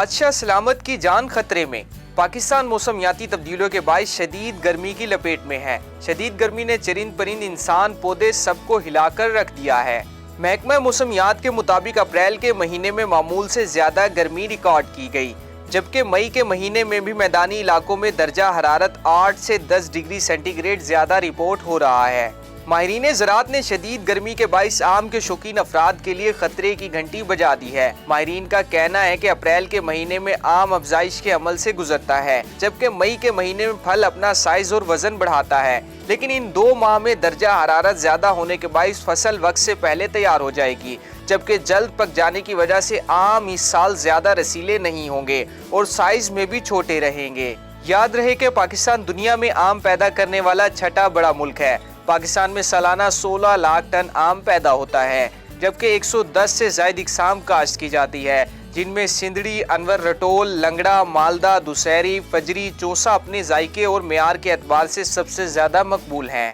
बादशाह सलामत की जान खतरे में। पाकिस्तान मौसमियाती तब्दीलियों के बायस शदीद गर्मी की लपेट में है। शदीद गर्मी ने चरिंद परिंद, इंसान, पौधे सबको हिलाकर रख दिया है। महकमा मौसमियात के मुताबिक अप्रैल के महीने में मामूल से ज्यादा गर्मी रिकॉर्ड की गई, जबकि मई के महीने में भी मैदानी इलाकों में दर्जा हरारत 8 से 10 डिग्री सेंटीग्रेड ज्यादा रिपोर्ट हो रहा है। माहिरीन ज़राअत ने शदीद गर्मी के बाइस आम के शौकीन अफराद के लिए खतरे की घंटी बजा दी है। माहिरीन का कहना है कि अप्रैल के महीने में आम अफजाइश के अमल से गुजरता है, जबकि मई के महीने में फल अपना साइज और वजन बढ़ाता है। लेकिन इन 2 माह में दर्जा हरारत ज्यादा होने के बाइस फसल वक्त से पहले तैयार हो जाएगी, जबकि जल्द पक जाने की वजह से आम इस साल ज्यादा रसीले नहीं होंगे और साइज में भी छोटे रहेंगे। याद रहे कि पाकिस्तान दुनिया में आम पैदा करने वाला छठा बड़ा मुल्क है। पाकिस्तान में सालाना 16 लाख टन आम पैदा होता है, जबकि 110 से ज्यादा इकसाम काश्त की जाती है, जिनमें सिंदड़ी, अनवर, रटोल, लंगड़ा, मालदा, दुसहरी, फजरी, चौसा अपने जायके और मेयार के एतबार से सबसे ज्यादा मकबूल हैं।